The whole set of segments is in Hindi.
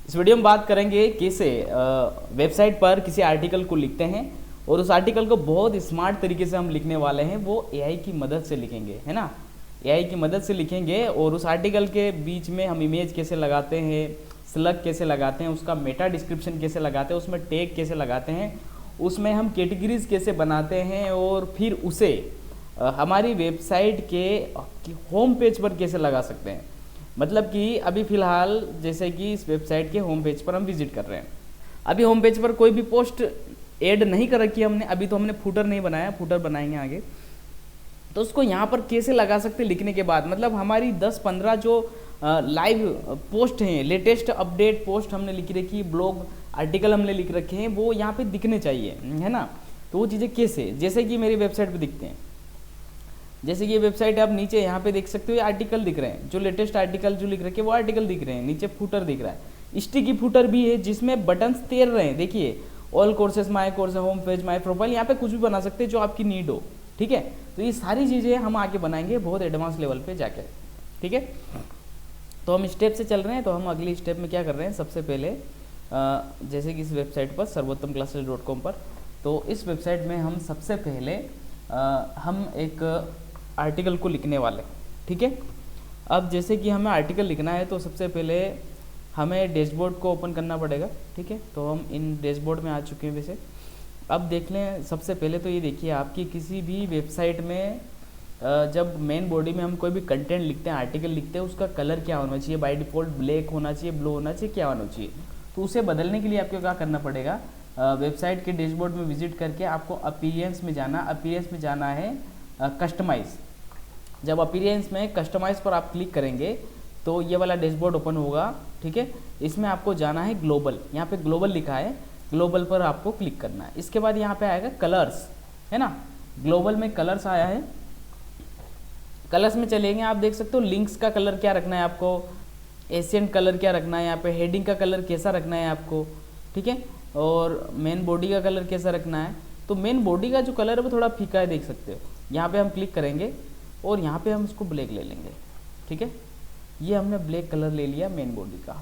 इस वीडियो में बात करेंगे कैसे वेबसाइट पर किसी आर्टिकल को लिखते हैं और उस आर्टिकल को बहुत स्मार्ट तरीके से हम लिखने वाले हैं, वो एआई की मदद से लिखेंगे, है ना। एआई की मदद से लिखेंगे और उस आर्टिकल के बीच में हम इमेज कैसे लगाते हैं, स्लग कैसे लगाते हैं, उसका मेटा डिस्क्रिप्शन कैसे लगाते हैं, उसमें टैग कैसे लगाते हैं, उसमें हम कैटेगरीज कैसे बनाते हैं और फिर उसे हमारी वेबसाइट के होम पेज पर कैसे लगा सकते हैं। मतलब कि अभी फ़िलहाल जैसे कि इस वेबसाइट के होम पेज पर हम विजिट कर रहे हैं, अभी होम पेज पर कोई भी पोस्ट ऐड नहीं कर रखी है हमने, अभी तो हमने फूटर नहीं बनाया, फूटर बनाएंगे आगे। तो उसको यहाँ पर कैसे लगा सकते लिखने के बाद, मतलब हमारी 10-15 जो लाइव पोस्ट हैं, लेटेस्ट अपडेट पोस्ट हमने लिख रखी है, ब्लॉग आर्टिकल हमने लिख रखे हैं, वो यहाँ पे दिखने चाहिए, है ना। तो वो चीज़ें कैसे, जैसे कि मेरी वेबसाइट पे दिखते हैं, जैसे कि ये वेबसाइट आप नीचे यहाँ पे देख सकते हो, ये आर्टिकल दिख रहे हैं, जो लेटेस्ट आर्टिकल जो लिख रखे हैं वो आर्टिकल दिख रहे हैं, नीचे फूटर दिख रहा है, स्टिकी फूटर भी है जिसमें बटन्स तैर रहे हैं, देखिए all courses, my course, home page, my profile, यहाँ पे कुछ भी बना सकते हैं जो आपकी नीड हो, ठीक है। तो ये सारी चीज़ें हम आगे बनाएंगे बहुत एडवांस लेवल पे जाके, ठीक है। तो हम स्टेप से चल रहे हैं, तो हम अगली स्टेप में क्या कर रहे हैं, सबसे पहले जैसे कि इस वेबसाइट पर सर्वोत्तम पर, तो इस वेबसाइट में हम सबसे पहले हम एक आर्टिकल को लिखने वाले, ठीक है। अब जैसे कि हमें आर्टिकल लिखना है तो सबसे पहले हमें डैशबोर्ड को ओपन करना पड़ेगा, ठीक है। तो हम इन डैशबोर्ड में आ चुके हैं वैसे। अब देख लें, सबसे पहले तो ये देखिए, आपकी किसी भी वेबसाइट में जब मेन बॉडी में हम कोई भी कंटेंट लिखते हैं, आर्टिकल लिखते हैं, उसका कलर क्या होना चाहिए, बाय डिफ़ॉल्ट ब्लैक होना चाहिए, ब्लू होना चाहिए, क्या होना चाहिए। तो उसे बदलने के लिए आपको क्या करना पड़ेगा, वेबसाइट के डैशबोर्ड में विजिट करके आपको अपीयरेंस में जाना, अपीयरेंस में जाना है कस्टमाइज़। जब अपीयरेंस में कस्टमाइज़ पर आप क्लिक करेंगे तो ये वाला डैशबोर्ड ओपन होगा, ठीक है। इसमें आपको जाना है ग्लोबल, यहाँ पे ग्लोबल लिखा है, ग्लोबल पर आपको क्लिक करना है। इसके बाद यहाँ पे आएगा कलर्स, है ना, ग्लोबल में कलर्स आया है, कलर्स में चलेंगे, आप देख सकते हो लिंक्स का कलर क्या रखना है आपको, एशियन कलर क्या रखना है, यहाँ पे हेडिंग का कलर कैसा रखना है आपको, ठीक है, और मेन बॉडी का कलर कैसा रखना है। तो मेन बॉडी का जो कलर है वो थोड़ा फीका है, देख सकते हो। यहाँ पे हम क्लिक करेंगे और यहाँ पे हम इसको ब्लैक ले लेंगे, ठीक है। ये हमने ब्लैक कलर ले लिया मेन बॉडी का।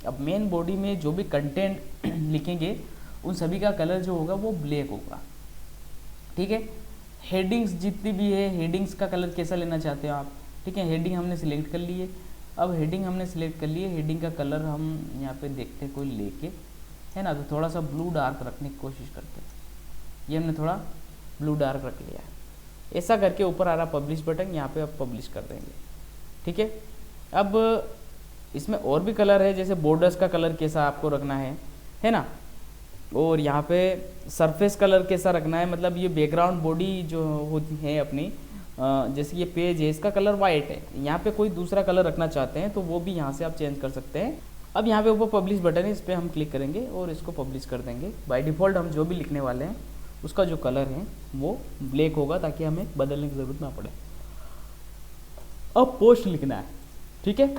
अब मेन बॉडी में जो भी कंटेंट लिखेंगे उन सभी का कलर जो होगा वो ब्लैक होगा, ठीक है। हेडिंग्स जितनी भी है, हेडिंग्स का कलर कैसा लेना चाहते हो आप, ठीक है। हेडिंग हमने सिलेक्ट कर ली है, अब हेडिंग हमने सिलेक्ट कर ली है, हेडिंग का कलर हम यहाँ पे देखते हैं कोई लेके, है ना, तो थोड़ा सा ब्लू डार्क रखने की कोशिश करते हैं। ये हमने थोड़ा ब्लू डार्क रख लिया है, ऐसा करके ऊपर आ रहा पब्लिश बटन, यहाँ पे आप पब्लिश कर देंगे, ठीक है। अब इसमें और भी कलर है, जैसे बॉर्डर्स का कलर कैसा आपको रखना है ना, और यहाँ पे सरफेस कलर कैसा रखना है, मतलब ये बैकग्राउंड बॉडी जो होती है अपनी, जैसे ये पेज है इसका कलर वाइट है, यहाँ पे कोई दूसरा कलर रखना चाहते हैं तो वो भी यहाँ से आप चेंज कर सकते हैं। अब यहाँ पे ऊपर पब्लिश बटन है, इस पर हम क्लिक करेंगे और इसको पब्लिश कर देंगे। बाय डिफ़ॉल्ट हम जो भी लिखने वाले हैं उसका जो कलर है वो ब्लैक होगा, ताकि हमें बदलने की ज़रूरत ना पड़े। अब पोस्ट लिखना है, ठीक है।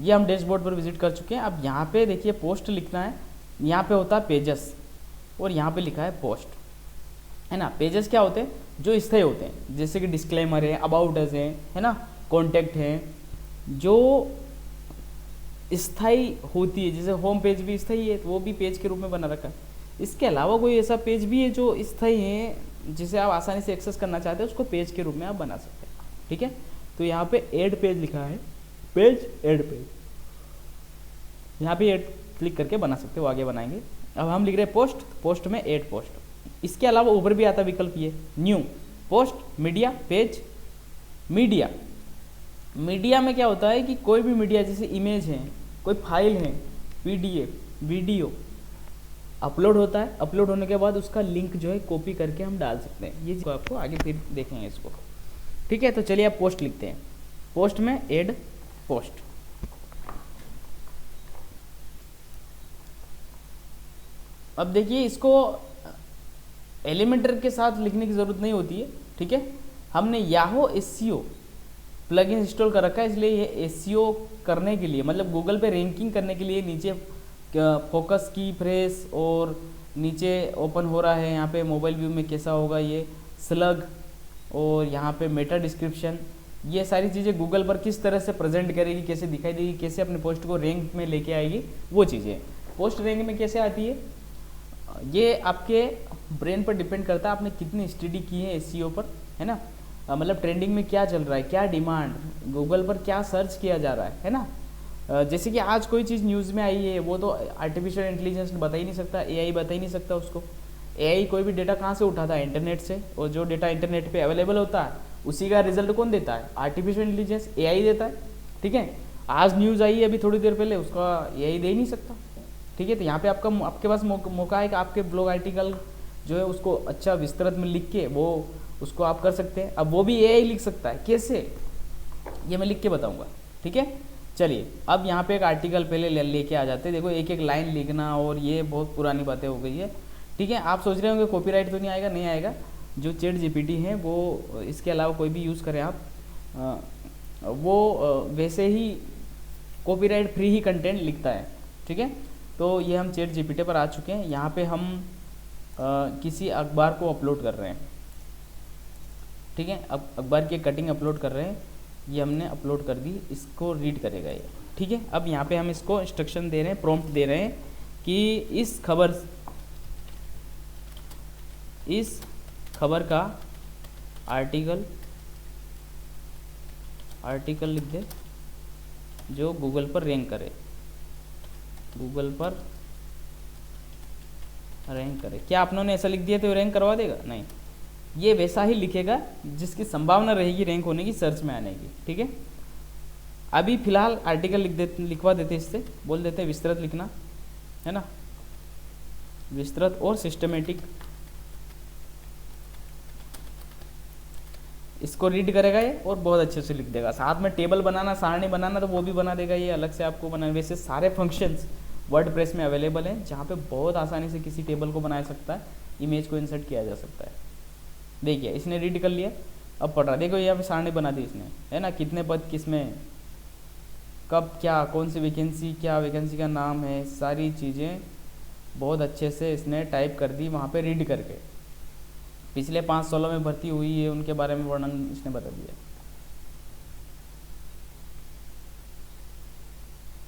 ये हम डैशबोर्ड पर विजिट कर चुके हैं। अब यहाँ पे देखिए पोस्ट लिखना है, यहाँ पे होता है पेजेस और यहाँ पे लिखा है पोस्ट, है ना। पेजेस क्या होते हैं, जो स्थायी होते हैं, जैसे कि डिस्क्लेमर है, अबाउट अस है ना, कॉन्टैक्ट है, जो स्थायी होती है। जैसे होम पेज भी स्थायी है, तो वो भी पेज के रूप में बना रखा है। इसके अलावा कोई ऐसा पेज भी है जो स्थायी है, जिसे आप आसानी से एक्सेस करना चाहते हैं, उसको पेज के रूप में आप बना सकते हैं, ठीक है। तो यहाँ पे ऐड पेज लिखा है, पेज ऐड पेज, यहाँ पे ऐड क्लिक करके बना सकते हो, आगे बनाएंगे। अब हम लिख रहे हैं पोस्ट, पोस्ट में ऐड पोस्ट। इसके अलावा ऊपर भी आता विकल्प ये new post, media, page, media. Media में क्या होता है कि कोई भी मीडिया, जैसे इमेज है, कोई फाइल है, पीडीएफ, वीडियो अपलोड होता है, अपलोड होने के बाद उसका लिंक जो है कॉपी करके हम डाल सकते हैं। ये आपको आगे फिर देखेंगे इसको, ठीक है। तो चलिए आप पोस्ट लिखते हैं, पोस्ट में ऐड पोस्ट। अब देखिए इसको एलिमेंटर के साथ लिखने की ज़रूरत नहीं होती है, ठीक है। हमने याहो एसईओ प्लगइन इंस्टॉल कर रखा है, इसलिए ये एसईओ करने के लिए, मतलब गूगल पे रैंकिंग करने के लिए नीचे फोकस की फ्रेश और नीचे ओपन हो रहा है, यहाँ पे मोबाइल व्यू में कैसा होगा ये स्लग, और यहाँ पे मेटा डिस्क्रिप्शन, ये सारी चीज़ें गूगल पर किस तरह से प्रेजेंट करेगी, कैसे दिखाई देगी, कैसे अपने पोस्ट को रैंक में लेके आएगी, वो चीज़ें। पोस्ट रैंक में कैसे आती है, ये आपके ब्रेन पर डिपेंड करता है आपने कितनी स्टडी की है एसईओ पर, है ना। मतलब ट्रेंडिंग में क्या चल रहा है, क्या डिमांड, गूगल पर क्या सर्च किया जा रहा है ना। जैसे कि आज कोई चीज़ न्यूज़ में आई है, वो तो आर्टिफिशियल इंटेलिजेंस बता ही नहीं सकता, एआई बता ही नहीं सकता उसको। एआई कोई भी डेटा कहाँ से उठाता है, इंटरनेट से, और जो डेटा इंटरनेट पे अवेलेबल होता है उसी का रिजल्ट कौन देता है, आर्टिफिशियल इंटेलिजेंस, एआई देता है। ठीक है, आज न्यूज़ आई है अभी थोड़ी देर पहले, उसका एआई दे ही नहीं सकता। ठीक है, तो यहाँ पे आपके पास मौका है कि आपके ब्लॉग आर्टिकल जो है उसको अच्छा विस्तृत में लिख के वो उसको आप कर सकते हैं। अब वो भी एआई लिख सकता है, कैसे, ये मैं लिख के बताऊंगा। ठीक है, चलिए अब यहाँ पे एक आर्टिकल पहले लेके आ जाते हैं। देखो एक एक लाइन लिखना और ये बहुत पुरानी बातें हो गई है। ठीक है, आप सोच रहे होंगे कॉपीराइट तो नहीं आएगा, नहीं आएगा। जो चैट जीपीटी है वो, इसके अलावा कोई भी यूज़ करें आप, वो वैसे ही कॉपीराइट फ्री ही कंटेंट लिखता है। ठीक है, तो ये हम चैट जीपीटी पर आ चुके हैं। यहाँ पे हम किसी अखबार को अपलोड कर रहे हैं। ठीक है, अब अखबार की कटिंग अपलोड कर रहे हैं, ये हमने अपलोड कर दी, इसको रीड करेगा ये। ठीक है, अब यहाँ पे हम इसको इंस्ट्रक्शन दे रहे हैं, प्रॉम्प्ट दे रहे हैं कि इस खबर का आर्टिकल लिख दे जो गूगल पर रैंक करे, गूगल पर रैंक करे। क्या आप लोगों ने ऐसा लिख दिया तो रैंक करवा देगा? नहीं, ये वैसा ही लिखेगा जिसकी संभावना रहेगी रैंक होने की, सर्च में आने की। ठीक है, अभी फिलहाल आर्टिकल लिखवा देते, इससे बोल देते हैं विस्तृत लिखना, है ना, विस्तृत और सिस्टमेटिक। इसको रीड करेगा ये और बहुत अच्छे से लिख देगा। साथ में टेबल बनाना, सारणी बनाना, तो वो भी बना देगा ये, अलग से आपको बनाना। वैसे सारे फंक्शंस वर्डप्रेस में अवेलेबल हैं, जहाँ पे बहुत आसानी से किसी टेबल को बना सकता है, इमेज को इंसर्ट किया जा सकता है। देखिए इसने रीड कर लिया, अब पढ़ रहा। देखो यहाँ पे सारणी बना दी इसने, है ना, कितने पद किस में, कब क्या, कौन सी वैकेंसी, क्या वैकेंसी का नाम है, सारी चीज़ें बहुत अच्छे से इसने टाइप कर दी वहाँ पे रीड करके। पिछले 5 सालों में भर्ती हुई है उनके बारे में वर्णन इसने बता दिया।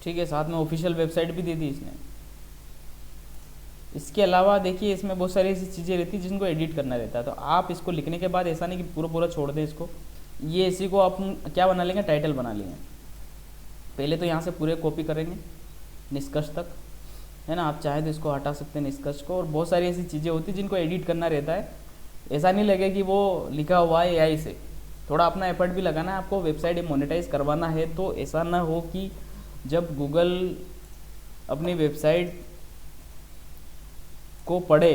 ठीक है, साथ में ऑफिशियल वेबसाइट भी दे दी इसने। इसके अलावा देखिए इसमें बहुत सारी ऐसी चीज़ें रहती हैं जिनको एडिट करना रहता है, तो आप इसको लिखने के बाद ऐसा नहीं कि पूरा छोड़ दें इसको, ये इसी को आप क्या बना लेंगे, टाइटल बना लेंगे। पहले तो यहाँ से पूरे कॉपी करेंगे निष्कर्ष तक, है ना। आप चाहे तो इसको हटा सकते हैं निष्कर्ष को, और बहुत सारी ऐसी चीज़ें होती हैं जिनको एडिट करना रहता है। ऐसा नहीं लगे कि वो लिखा हुआ है एआई से, थोड़ा अपना एफर्ट भी लगाना है आपको। वेबसाइट मोनेटाइज करवाना है तो ऐसा ना हो कि जब गूगल अपनी वेबसाइट को पढ़े,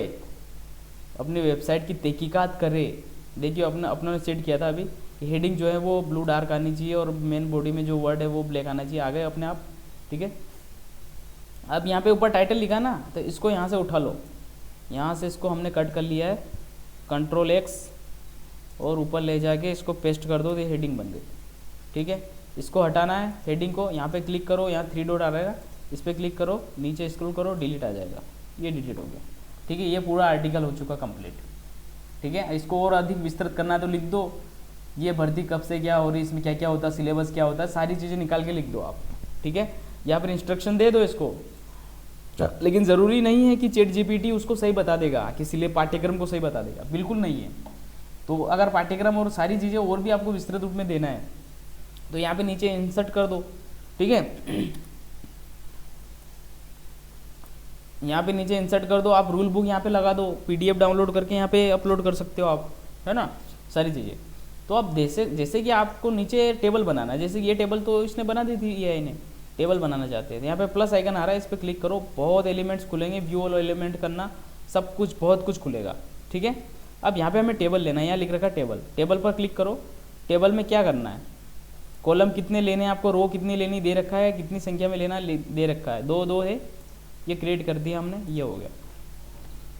अपनी वेबसाइट की तहकीकात करे। देखिए अपने सेट किया था अभी, हेडिंग जो है वो ब्लू डार्क आनी चाहिए और मेन बॉडी में जो वर्ड है वो ब्लैक आना चाहिए, आ गए अपने आप। ठीक है, अब यहाँ पे ऊपर टाइटल लिखा ना, तो इसको यहाँ से उठा लो, यहाँ से इसको हमने कट कर लिया है, Ctrl+X, और ऊपर ले जाके इसको पेस्ट कर दो, तो हेडिंग बन गई। ठीक है, इसको हटाना है हेडिंग को, यहाँ पे क्लिक करो, यहाँ 3 डॉट आ रहेगा, इस पर क्लिक करो, नीचे स्क्रॉल करो, डिलीट आ जाएगा, ये डिलीट हो गया। ठीक है, ये पूरा आर्टिकल हो चुका कंप्लीट। ठीक है, इसको और अधिक विस्तृत करना है तो लिख दो, ये भर्ती कब से क्या हो रही, इसमें क्या क्या होता है, सिलेबस क्या होता है, सारी चीज़ें निकाल के लिख दो आप। ठीक है, या फिर इंस्ट्रक्शन दे दो इसको। लेकिन ज़रूरी नहीं है कि चैट जीपीटी उसको सही बता देगा, कि पाठ्यक्रम को सही बता देगा, बिल्कुल नहीं है। तो अगर पाठ्यक्रम और सारी चीज़ें और भी आपको विस्तृत रूप में देना है तो यहाँ पे नीचे इंसर्ट कर दो। ठीक है, यहाँ पे नीचे इंसर्ट कर दो, आप रूल बुक यहाँ पे लगा दो, पीडीएफ डाउनलोड करके यहाँ पे अपलोड कर सकते हो आप, है ना, सारी चीज़ें। तो अब जैसे कि आपको नीचे टेबल बनाना है, जैसे कि ये टेबल तो इसने बना दी थी एआई ने, टेबल बनाना चाहते हैं, यहाँ पे प्लस आइकन आ रहा है, इस पर क्लिक करो, बहुत एलिमेंट्स खुलेंगे, व्यू ऑल एलिमेंट करना, सब कुछ बहुत कुछ खुलेगा। ठीक है, अब यहाँ पे हमें टेबल लेना है, यहाँ लिख रखा टेबल, टेबल पर क्लिक करो। टेबल में क्या करना है, कॉलम कितने लेने हैं आपको, रो कितनी लेनी दे रखा है, कितनी संख्या में लेना दे रखा है, 2 है, ये क्रिएट कर दिया हमने, ये हो गया।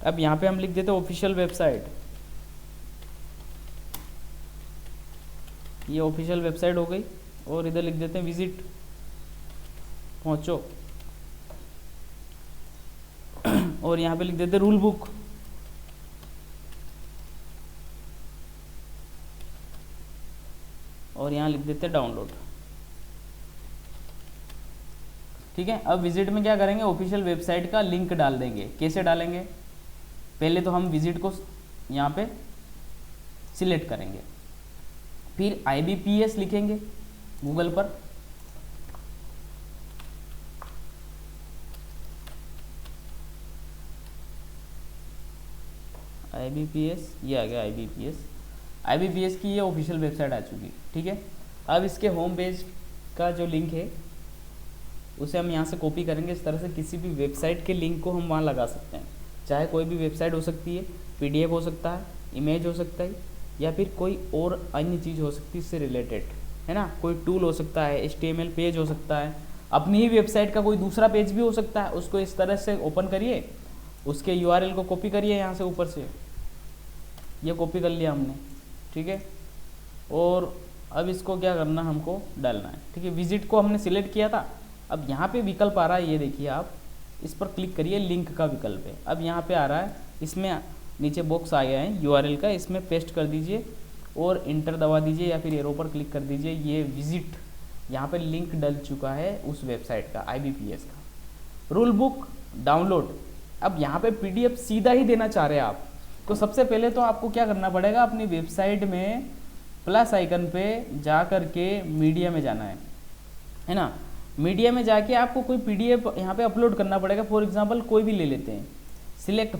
अब यहाँ पे हम लिख देते हैं ऑफिशियल वेबसाइट, ये ऑफिशियल वेबसाइट हो गई, और इधर लिख देते हैं विजिट, पहुँचो, और यहाँ पे लिख देते हैं रूल बुक, और यहाँ यहाँ लिख देते हैं डाउनलोड। ठीक है, अब विजिट में क्या करेंगे, ऑफिशियल वेबसाइट का लिंक डाल देंगे। कैसे डालेंगे, पहले तो हम विजिट को यहाँ पे सिलेक्ट करेंगे, फिर IBPS लिखेंगे गूगल पर, IBPS, ये आ गया IBPS की ये ऑफिशियल वेबसाइट आ चुकी। ठीक है, अब इसके होम पेज का जो लिंक है उसे हम यहाँ से कॉपी करेंगे। इस तरह से किसी भी वेबसाइट के लिंक को हम वहाँ लगा सकते हैं, चाहे कोई भी वेबसाइट हो सकती है, PDF हो सकता है, इमेज हो सकता है, या फिर कोई और अन्य चीज़ हो सकती है इससे रिलेटेड, है ना। कोई टूल हो सकता है, HTML पेज हो सकता है, अपनी ही वेबसाइट का कोई दूसरा पेज भी हो सकता है। उसको इस तरह से ओपन करिए, उसके URL को कॉपी करिए यहाँ से ऊपर से, ये कॉपी कर लिया हमने। ठीक है, और अब इसको क्या करना, हमको डालना है। ठीक है, विजिट को हमने सिलेक्ट किया था, अब यहाँ पे विकल्प आ रहा है, ये देखिए आप, इस पर क्लिक करिए, लिंक का विकल्प है। अब यहाँ पे आ रहा है, इसमें नीचे बॉक्स आ गया है URL का, इसमें पेस्ट कर दीजिए और इंटर दबा दीजिए या फिर एरो पर क्लिक कर दीजिए। ये विजिट यहाँ पे लिंक डल चुका है उस वेबसाइट का, IBPS का। रूल बुक डाउनलोड, अब यहाँ पे PDF सीधा ही देना चाह रहे हैं आप, तो सबसे पहले तो आपको क्या करना पड़ेगा, अपनी वेबसाइट में प्लस आइकन पे जा कर के मीडिया में जाना है ना। मीडिया में जाके आपको कोई PDF यहाँ पे अपलोड करना पड़ेगा। फॉर एग्जांपल कोई भी ले लेते हैं, सिलेक्ट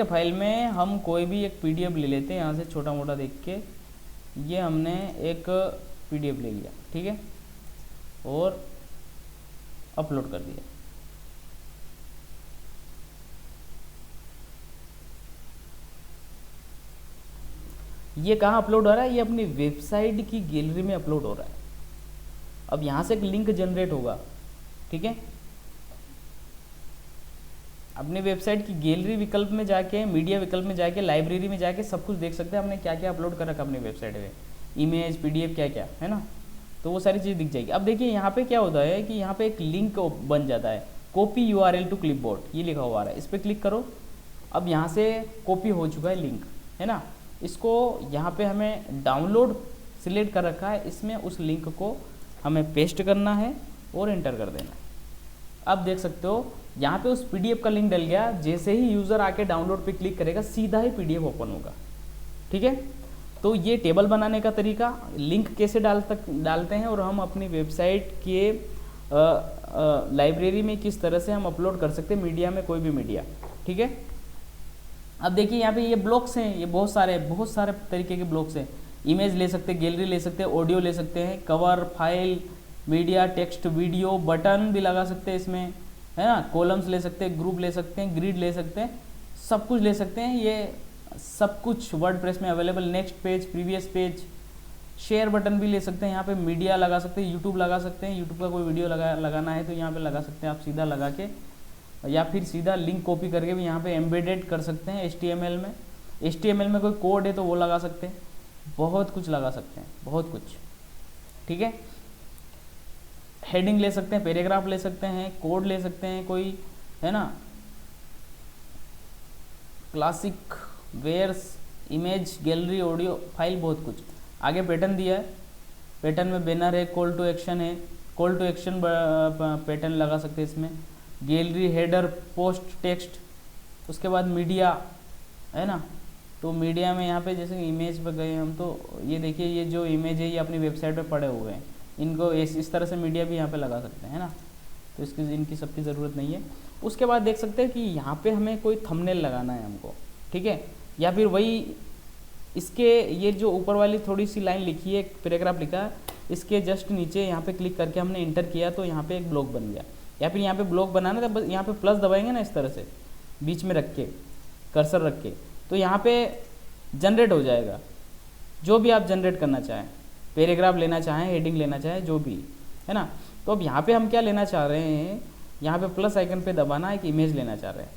फाइल में हम कोई भी एक PDF ले लेते हैं, यहाँ से छोटा मोटा देख के, ये हमने एक PDF ले लिया। ठीक है, और अपलोड कर दिया। ये कहाँ अपलोड हो रहा है, ये अपनी वेबसाइट की गैलरी में अपलोड हो रहा है। अब यहाँ से एक लिंक जनरेट होगा। ठीक है, अपने वेबसाइट की गैलरी विकल्प में जाके, मीडिया विकल्प में जाके, लाइब्रेरी में जाके सब कुछ देख सकते हैं हमने क्या क्या अपलोड कर रखा अपनी वेबसाइट पे, इमेज, PDF, क्या क्या है ना, तो वो सारी चीज़ दिख जाएगी। अब देखिए यहाँ पे क्या होता है कि यहाँ पे एक लिंक बन जाता है, कॉपी URL टू क्लिपबोर्ड, ये लिखा हुआ है, इस पर क्लिक करो। अब यहाँ से कॉपी हो चुका है लिंक, है ना। इसको यहाँ पे हमें डाउनलोड सिलेक्ट कर रखा है, इसमें उस लिंक को हमें पेस्ट करना है और एंटर कर देना है। अब देख सकते हो यहाँ पे उस PDF का लिंक डल गया। जैसे ही यूज़र आके डाउनलोड पे क्लिक करेगा, सीधा ही PDF ओपन होगा। ठीक है, तो ये टेबल बनाने का तरीका, लिंक कैसे डालते हैं और हम अपनी वेबसाइट के लाइब्रेरी में किस तरह से हम अपलोड कर सकते हैं मीडिया में, कोई भी मीडिया। ठीक है, अब देखिए यहाँ पे ये ब्लॉक्स हैं, ये बहुत सारे तरीके के ब्लॉक्स हैं। इमेज ले सकते हैं, गैलरी ले सकते हैं, ऑडियो ले सकते हैं, cover, file, media, text, video, button भी लगा सकते हैं इसमें, है ना। कॉलम्स ले सकते हैं, ग्रुप ले सकते हैं, ग्रिड ले सकते हैं, सब कुछ ले सकते हैं। ये सब कुछ वर्डप्रेस में available. Next page, previous page, share button भी ले सकते हैं। यहाँ पे मीडिया लगा सकते हैं, यूट्यूब लगा सकते हैं, यूट्यूब का कोई वीडियो लगाना है तो यहाँ पे लगा सकते हैं आप सीधा लगा के, या फिर सीधा लिंक कॉपी करके भी यहाँ पे एम्बेडेड कर सकते हैं HTML में। HTML में कोई कोड है तो वो लगा सकते हैं, बहुत कुछ लगा सकते हैं, बहुत कुछ। ठीक है, हेडिंग ले सकते हैं, पैराग्राफ ले सकते हैं, कोड ले सकते हैं कोई, है ना, क्लासिक, वेयर्स, इमेज, गैलरी, ऑडियो, फाइल, बहुत कुछ। आगे पैटर्न दिया है, पैटर्न में बैनर है, कॉल टू एक्शन है, कॉल टू एक्शन पैटर्न लगा सकते हैं इसमें। गैलरी, हेडर, पोस्ट, टेक्स्ट, उसके बाद मीडिया, है ना। तो मीडिया में यहाँ पे जैसे इमेज पर गए हम, तो ये देखिए ये जो इमेज है ये अपनी वेबसाइट पे पड़े हुए हैं, इनको इस तरह से मीडिया भी यहाँ पे लगा सकते हैं, है ना। तो इनकी सबकी ज़रूरत नहीं है। उसके बाद देख सकते हैं कि यहाँ पे हमें कोई थंबनेल लगाना है हमको। ठीक है, या फिर वही इसके ये जो ऊपर वाली थोड़ी सी लाइन लिखी है, एक पैराग्राफ लिखा है, इसके जस्ट नीचे यहाँ पे क्लिक करके हमने इंटर किया तो यहाँ पे एक ब्लॉक बन गया। या फिर यहाँ पे ब्लॉक बनाना था, बस यहाँ पे प्लस दबाएंगे ना इस तरह से बीच में रख के, कर्सर रख के, तो यहाँ पे जनरेट हो जाएगा जो भी आप जनरेट करना चाहें, पैराग्राफ लेना चाहें, हेडिंग लेना चाहें, जो भी, है ना। तो अब यहाँ पे हम क्या लेना चाह रहे हैं, यहाँ पे प्लस आइकन पे दबाना, एक इमेज लेना चाह रहे हैं।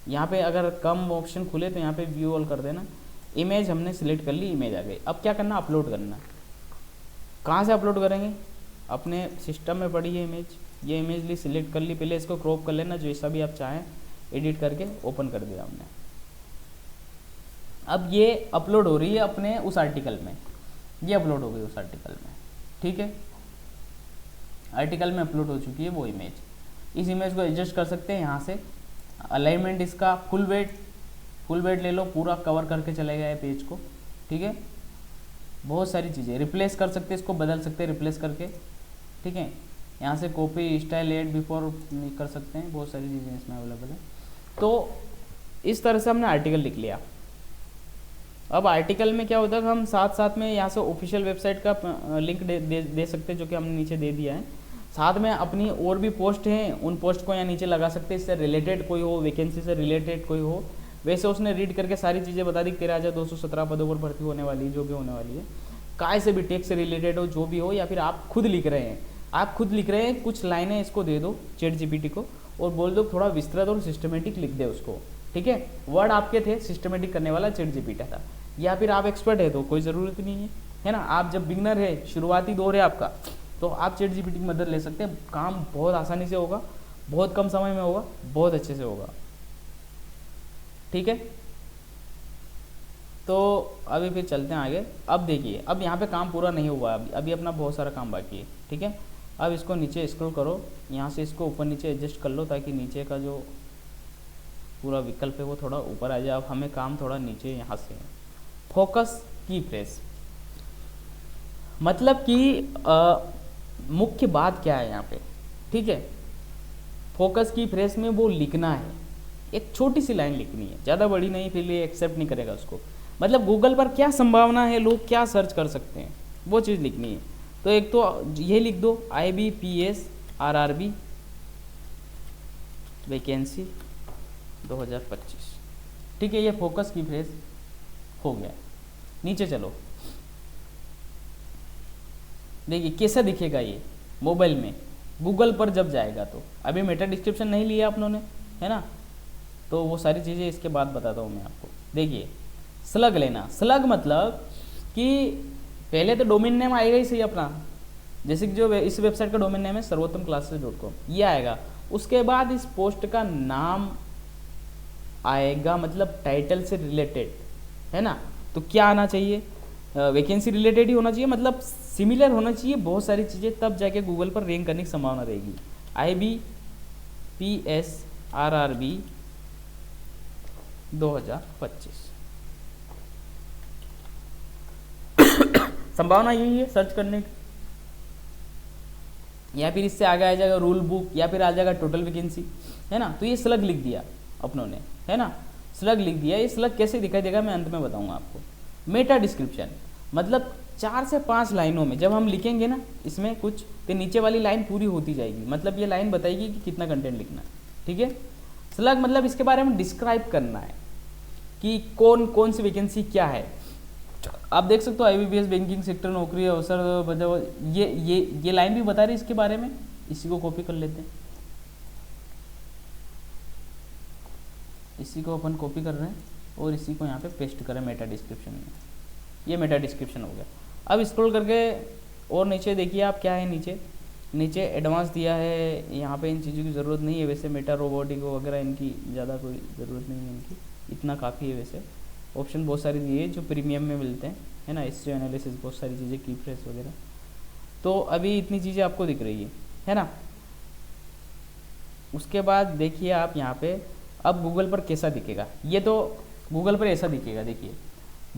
यहाँ पे अगर कम ऑप्शन खुले तो यहाँ पे व्यू ऑल कर देना। इमेज हमने सिलेक्ट कर ली, इमेज आ गई। अब क्या करना, अपलोड करना। कहाँ से अपलोड करेंगे, अपने सिस्टम में पड़ी है इमेज, ये इमेज ली, सिलेक्ट कर ली, पहले इसको क्रॉप कर लेना जैसा भी आप चाहें, एडिट करके ओपन कर दिया हमने। अब ये अपलोड हो रही है अपने उस आर्टिकल में। ये अपलोड हो गई उस आर्टिकल में, ठीक है। आर्टिकल में अपलोड हो चुकी है वो इमेज। इस इमेज को एडजस्ट कर सकते हैं यहाँ से। अलाइनमेंट इसका फुल वेट ले लो, पूरा कवर करके चलेगा ये पेज को, ठीक है। बहुत सारी चीज़ें रिप्लेस कर सकते हैं, इसको बदल सकते हैं रिप्लेस करके, ठीक है। यहाँ से कॉपी स्टाइल एड बिफोर कर सकते हैं, बहुत सारी चीज़ें इसमें अवेलेबल है। तो इस तरह से हमने आर्टिकल लिख लिया। अब आर्टिकल में क्या होता है, हम साथ साथ में यहाँ से ऑफिशियल वेबसाइट का लिंक दे सकते हैं, जो कि हमने नीचे दे दिया है। साथ में अपनी और भी पोस्ट हैं, उन पोस्ट को यहाँ नीचे लगा सकते हैं। इससे रिलेटेड कोई हो, वैकेंसी से रिलेटेड कोई हो, वैसे उसने रीड करके सारी चीज़ें बता दी। 13,217 पदों पर भर्ती होने वाली है, जो भी होने वाली है। काय से भी टेक्स से रिलेटेड हो, जो भी हो, या फिर आप खुद लिख रहे हैं, कुछ लाइनें इसको दे दो चैट जीपीटी को और बोल दो थोड़ा विस्तृत और सिस्टमेटिक लिख दे उसको, ठीक है। वर्ड आपके थे, सिस्टमेटिक करने वाला चैट जीपीटी था। या फिर आप एक्सपर्ट है तो कोई ज़रूरत नहीं है ना। आप जब बिगनर है, शुरुआती दौर है आपका, तो आप चैट जीपीटी की मदद ले सकते हैं। काम बहुत आसानी से होगा, बहुत कम समय में होगा, बहुत अच्छे से होगा, ठीक है। तो अभी फिर चलते हैं आगे। अब देखिए, अब यहाँ पे काम पूरा नहीं हुआ, अभी अपना बहुत सारा काम बाकी है, ठीक है। अब इसको नीचे स्क्रॉल करो, यहाँ से इसको ऊपर नीचे एडजस्ट कर लो, ताकि नीचे का जो पूरा विकल्प है वो थोड़ा ऊपर आ जाए। अब हमें काम थोड़ा नीचे यहाँ से है। फोकस की फ्रेज, मतलब कि मुख्य बात क्या है यहाँ पे, ठीक है। फोकस की फ्रेज में वो लिखना है, एक छोटी सी लाइन लिखनी है, ज़्यादा बड़ी नहीं, फिर ये एक्सेप्ट नहीं करेगा उसको। मतलब गूगल पर क्या संभावना है, लोग क्या सर्च कर सकते हैं, वो चीज़ लिखनी है। तो एक तो ये लिख दो, IBPS RRB वैकेंसी 2025, ठीक है। ये फोकस की फ्रेज हो गया। नीचे चलो, देखिए कैसा दिखेगा ये मोबाइल में, गूगल पर जब जाएगा तो। अभी मेटा डिस्क्रिप्शन नहीं लिया आप लोगों ने, है ना, तो वो सारी चीज़ें इसके बाद बताता हूँ मैं आपको। देखिए, स्लग लेना, स्लग मतलब कि पहले तो डोमेन नेम आएगा ही सही अपना, जैसे कि जो इस वेबसाइट का डोमेन नेम है sarvottamclasses.com, ये आएगा। उसके बाद इस पोस्ट का नाम आएगा, मतलब टाइटल से रिलेटेड, है ना। तो क्या आना चाहिए, वैकेंसी रिलेटेड ही होना चाहिए, मतलब सिमिलर होना चाहिए बहुत सारी चीज़ें, तब जाके गूगल पर रैंक करने की संभावना रहेगी। IBPS RRB 2025 संभावना यही है सर्च करने की। या फिर इससे आगे आ जाएगा रूल बुक, या फिर आ जाएगा टोटल वैकेंसी, है ना। तो ये स्लग लिख दिया अपनों ने, है ना, स्लग लिख दिया। ये स्लग कैसे दिखाई देगा मैं अंत में बताऊंगा आपको। मेटा डिस्क्रिप्शन मतलब 4 से 5 लाइनों में जब हम लिखेंगे ना इसमें कुछ, तो नीचे वाली लाइन पूरी होती जाएगी, मतलब ये लाइन बताएगी कि कितना कंटेंट लिखना है, ठीक है। स्लग मतलब इसके बारे में डिस्क्राइब करना है कि कौन कौन सी वैकेंसी क्या है। आप देख सकते हो IBPS बैंकिंग सेक्टर नौकरी अवसर, मतलब ये लाइन भी बता रही है इसके बारे में। इसी को कॉपी कर लेते हैं, इसी को अपन कॉपी कर रहे हैं और इसी को यहाँ पे पेस्ट करें मेटा डिस्क्रिप्शन में। ये मेटा डिस्क्रिप्शन हो गया। अब स्क्रॉल करके और नीचे देखिए आप क्या है, नीचे एडवांस दिया है। यहाँ पे इन चीज़ों की ज़रूरत नहीं है वैसे, मेटा रोबोटिक वगैरह इनकी ज़्यादा कोई ज़रूरत नहीं है, इनकी इतना काफ़ी है वैसे। ऑप्शन बहुत सारे दिए जो प्रीमियम में मिलते हैं, है ना, हिस्ट्री एनालिसिस, बहुत सारी चीज़ें, की फ्रेश वगैरह। तो अभी इतनी चीज़ें आपको दिख रही है ना। उसके बाद देखिए आप यहाँ पे, अब गूगल पर कैसा दिखेगा, ये तो गूगल पर ऐसा दिखेगा। देखिए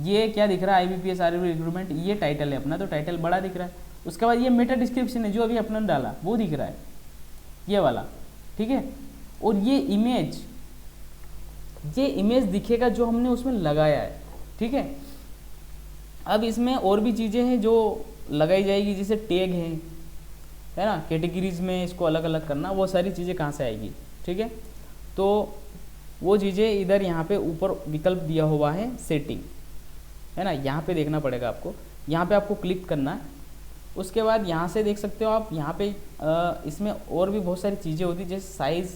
ये क्या दिख रहा है, IBPS RRB रिक्रूटमेंट, ये टाइटल है अपना, तो टाइटल बड़ा दिख रहा है। उसके बाद ये मेटा डिस्क्रिप्शन है जो अभी अपने डाला, वो दिख रहा है ये वाला, ठीक है। और ये इमेज दिखेगा जो हमने उसमें लगाया है, ठीक है। अब इसमें और भी चीज़ें हैं जो लगाई जाएगी, जैसे टैग है ना, कैटेगरीज में इसको अलग अलग करना, वो सारी चीज़ें कहाँ से आएगी, ठीक है। तो वो चीज़ें इधर यहाँ पे ऊपर विकल्प दिया हुआ है सेटिंग, है ना, यहाँ पे देखना पड़ेगा आपको, यहाँ पे आपको क्लिक करना है। उसके बाद यहाँ से देख सकते हो आप, यहाँ पे इसमें और भी बहुत सारी चीज़ें होती है, जैसे साइज़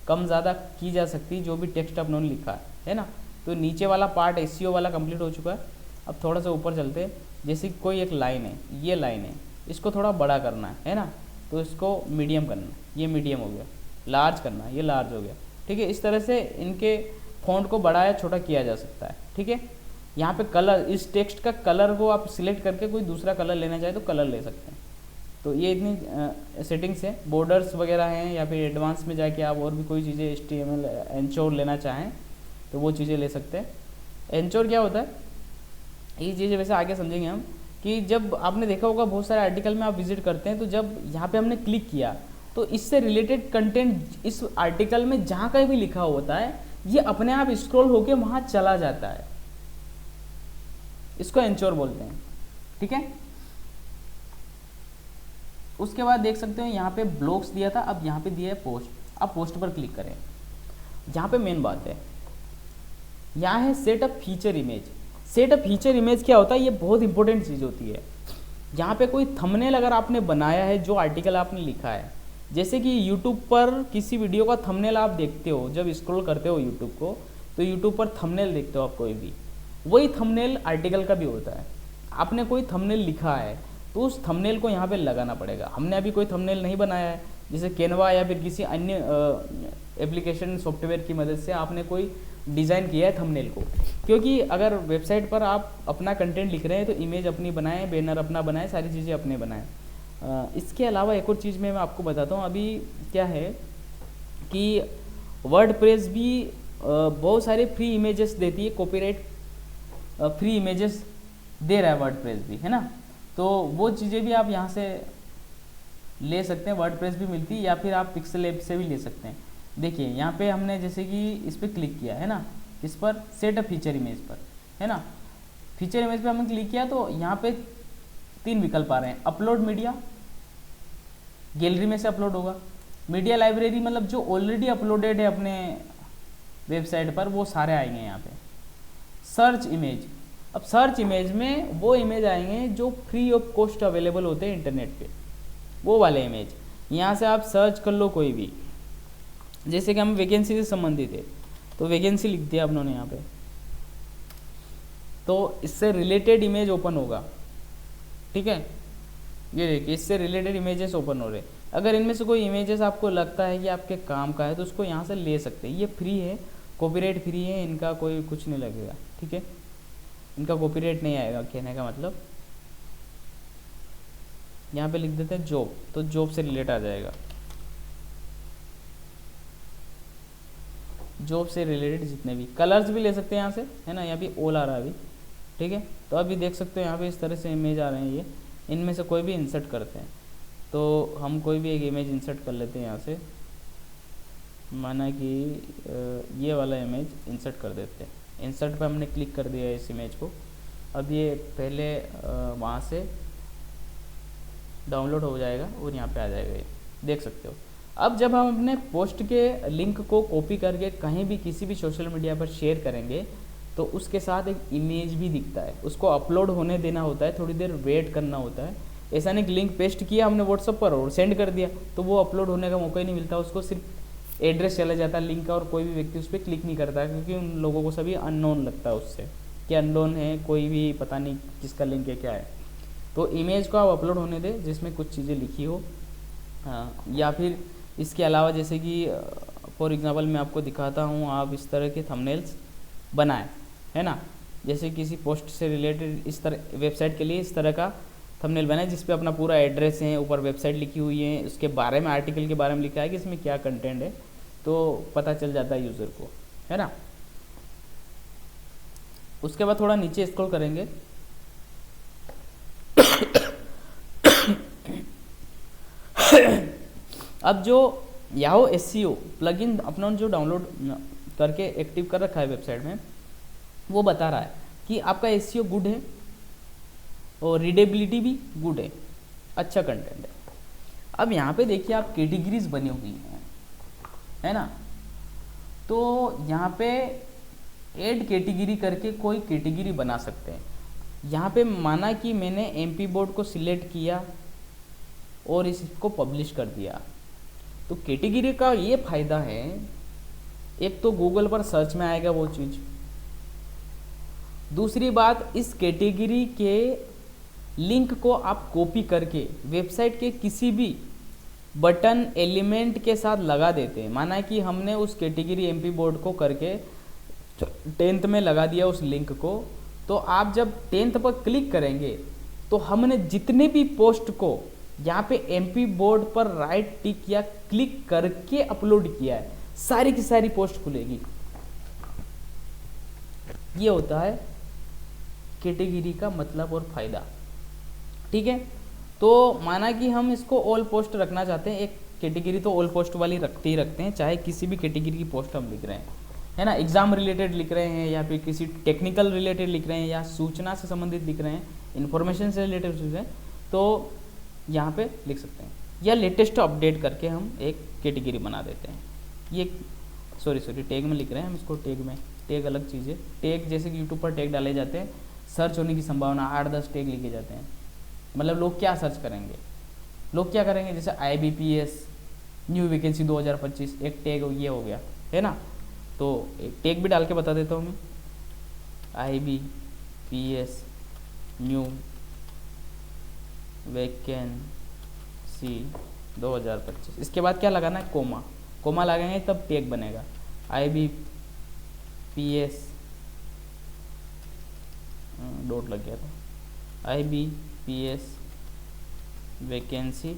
कम ज़्यादा की जा सकती है, जो भी टेक्स्ट आपने लिखा है ना। तो नीचे वाला पार्ट SEO वाला कंप्लीट हो चुका है। अब थोड़ा सा ऊपर चलते हैं, जैसे कोई एक लाइन है, ये लाइन है, इसको थोड़ा बड़ा करना है ना, तो इसको मीडियम करना, ये मीडियम हो गया। लार्ज करना, ये लार्ज हो गया, ठीक है। इस तरह से इनके फॉन्ट को बड़ा या छोटा किया जा सकता है, ठीक है। यहाँ पे कलर, इस टेक्स्ट का कलर को आप सिलेक्ट करके कोई दूसरा कलर लेना चाहे तो कलर ले सकते हैं। तो ये इतनी सेटिंग्स है। बॉर्डर्स वगैरह हैं, या फिर एडवांस में जाके आप और भी कोई चीज़ें HTML एंचोर लेना चाहें तो वो चीज़ें ले सकते हैं। एंचोर क्या होता है, ये चीज़ें वैसे आगे समझेंगे हम, कि जब आपने देखा होगा बहुत सारे आर्टिकल में आप विजिट करते हैं, तो जब यहाँ पे हमने क्लिक किया तो इससे रिलेटेड कंटेंट इस आर्टिकल में जहाँ कहीं भी लिखा होता है ये अपने आप स्क्रॉल होके वहाँ चला जाता है। इसको एंचोर बोलते हैं, ठीक है। उसके बाद देख सकते हो यहाँ पे ब्लॉग्स दिया था, अब यहाँ पे दिया है पोस्ट। अब पोस्ट पर क्लिक करें। यहाँ पे मेन बात है, यहाँ है set up feature image. Set up feature image क्या होता है, ये बहुत इंपॉर्टेंट चीज़ होती है। यहाँ पे कोई थंबनेल अगर आपने बनाया है, जो आर्टिकल आपने लिखा है, जैसे कि यूट्यूब पर किसी वीडियो का थंबनेल आप देखते हो, जब स्क्रॉल करते हो यूट्यूब को, तो यूट्यूब पर थंबनेल देखते हो आप कोई भी, वही थंबनेल आर्टिकल का भी होता है। आपने कोई थंबनेल लिखा है तो उस थंबनेल को यहाँ पे लगाना पड़ेगा। हमने अभी कोई थंबनेल नहीं बनाया है, जैसे कैनवा या फिर किसी अन्य एप्लीकेशन सॉफ्टवेयर की मदद से आपने कोई डिज़ाइन किया है थंबनेल को, क्योंकि अगर वेबसाइट पर आप अपना कंटेंट लिख रहे हैं तो इमेज अपनी बनाएं, बैनर अपना बनाएं, सारी चीज़ें अपने बनाएं। इसके अलावा एक और चीज़ मैं आपको बताता हूँ। अभी क्या है कि वर्डप्रेस भी बहुत सारे फ्री इमेजेस देती है, कॉपीराइट फ्री इमेजेस दे रहा है वर्डप्रेस भी, है ना। तो वो चीज़ें भी आप यहाँ से ले सकते हैं, वर्डप्रेस भी मिलती है, या फिर आप पिक्सल ऐप से भी ले सकते हैं। देखिए यहाँ पे हमने जैसे कि इस पर क्लिक किया है ना, इस पर सेट अप फीचर इमेज पर, है ना। फीचर इमेज पे हमने क्लिक किया तो यहाँ पे 3 विकल्प आ रहे हैं। अपलोड मीडिया, गैलरी में से अपलोड होगा। मीडिया लाइब्रेरी मतलब जो ऑलरेडी अपलोडेड है अपने वेबसाइट पर, वो सारे आएंगे यहाँ पे। सर्च इमेज, अब सर्च इमेज में वो इमेज आएंगे जो फ्री ऑफ कॉस्ट अवेलेबल होते हैं इंटरनेट पे, वो वाले इमेज। यहाँ से आप सर्च कर लो कोई भी, जैसे कि हम वैकेंसी से संबंधित है तो वैकेंसी लिख दिया आप लोगों ने यहाँ पे, तो इससे रिलेटेड इमेज ओपन होगा, ठीक है। ये देखिए इससे रिलेटेड इमेजेस ओपन हो रहे। अगर इनमें से कोई इमेजेस आपको लगता है कि आपके काम का है तो उसको यहाँ से ले सकते हैं। ये फ्री है, कॉपीराइट फ्री है, इनका कोई कुछ नहीं लगेगा, ठीक है। इनका कॉपीराइट नहीं आएगा, कहने का मतलब। यहाँ पे लिख देते हैं जॉब, तो जॉब से रिलेट आ जाएगा, जॉब से रिलेटेड जितने भी। कलर्स भी ले सकते हैं यहाँ से, है ना। यहाँ भी ऑल आ रहा है अभी, ठीक है। तो अभी देख सकते हो यहाँ पे इस तरह से इमेज आ रहे हैं। ये इनमें से कोई भी इंसर्ट करते हैं, तो हम कोई भी एक इमेज इंसर्ट कर लेते हैं यहाँ से। माना कि ये वाला इमेज इंसर्ट कर देते हैं। इंसर्ट पे हमने क्लिक कर दिया इस इमेज को। अब ये पहले वहाँ से डाउनलोड हो जाएगा और यहाँ पे आ जाएगा, ये देख सकते हो। अब जब हम अपने पोस्ट के लिंक को कॉपी करके कहीं भी किसी भी सोशल मीडिया पर शेयर करेंगे तो उसके साथ एक इमेज भी दिखता है, उसको अपलोड होने देना होता है, थोड़ी देर वेट करना होता है। ऐसा नहीं कि लिंक पेस्ट किया हमने व्हाट्सअप पर और सेंड कर दिया तो वो अपलोड होने का मौका ही नहीं मिलता, उसको सिर्फ एड्रेस चला जाता है लिंक का और कोई भी व्यक्ति उस पर क्लिक नहीं करता, क्योंकि उन लोगों को सभी अननोन लगता है उससे कि अननोन है, कोई भी पता नहीं किसका लिंक है क्या है। तो इमेज को आप अपलोड होने दें जिसमें कुछ चीज़ें लिखी हो। या फिर इसके अलावा जैसे कि फॉर एग्जांपल मैं आपको दिखाता हूँ, आप इस तरह के थंबनेल्स बनाएं, है ना। जैसे किसी पोस्ट से रिलेटेड इस तरह वेबसाइट के लिए इस तरह का थंबनेल बनाए जिस पे अपना पूरा एड्रेस है, ऊपर वेबसाइट लिखी हुई है, उसके बारे में आर्टिकल के बारे में लिखा है कि इसमें क्या कंटेंट है, तो पता चल जाता है यूज़र को, है ना। उसके बाद थोड़ा नीचे स्क्रॉल करेंगे अब जो याहू एसईओ प्लगइन अपना जो डाउनलोड करके एक्टिव कर रखा है वेबसाइट में, वो बता रहा है कि आपका एसईओ गुड है और रीडेबिलिटी भी गुड है, अच्छा कंटेंट है। अब यहाँ पे देखिए आप कैटेगरीज बनी हुई हैं, है ना। तो यहाँ पे ऐड कैटेगरी करके कोई कैटेगरी बना सकते हैं। यहाँ पे माना कि मैंने एमपी बोर्ड को सिलेक्ट किया और इसको पब्लिश कर दिया, तो कैटेगरी का ये फ़ायदा है, एक तो गूगल पर सर्च में आएगा वो चीज़, दूसरी बात इस कैटेगरी के लिंक को आप कॉपी करके वेबसाइट के किसी भी बटन एलिमेंट के साथ लगा देते हैं। माना कि हमने उस कैटेगरी एमपी बोर्ड को करके 10th में लगा दिया उस लिंक को, तो तो आप जब 10th पर क्लिक करेंगे तो हमने जितने भी पोस्ट को यहाँ पे MP बोर्ड पर राइट टिक या क्लिक करके अपलोड किया है, सारी की सारी पोस्ट खुलेगी। ये होता है कैटेगरी का मतलब और फायदा। ठीक है, तो माना कि हम इसको ऑल पोस्ट रखना चाहते हैं, एक कैटेगरी तो ऑल पोस्ट वाली रखते ही रखते हैं, चाहे किसी भी कैटेगरी की पोस्ट हम लिख रहे हैं, है ना, एग्जाम रिलेटेड लिख रहे हैं या फिर किसी टेक्निकल रिलेटेड लिख रहे हैं या सूचना से संबंधित लिख रहे हैं, इन्फॉर्मेशन से रिलेटेड लिख रहे हैं, तो यहाँ पे लिख सकते हैं। या लेटेस्ट अपडेट करके हम एक कैटेगरी बना देते हैं। ये सॉरी टैग में लिख रहे हैं हम इसको, टैग में, टैग अलग चीज़ है। टैग जैसे कि यूट्यूब पर टैग डाले जाते हैं, सर्च होने की संभावना 8-10 टैग लिखे जाते हैं। मतलब लोग क्या सर्च करेंगे, लोग क्या करेंगे, जैसे IBPS न्यू वैकेंसी 2025 एक टैग ये हो गया, है ना। तो एक टैग भी डाल के बता देता हूँ मैं, IBPS न्यू वैकेंसी 2025। इसके बाद क्या लगाना है, कोमा, कोमा लगाएंगे तब टैग बनेगा। IBPS डॉट लग गया था, IBPS वैकेंसी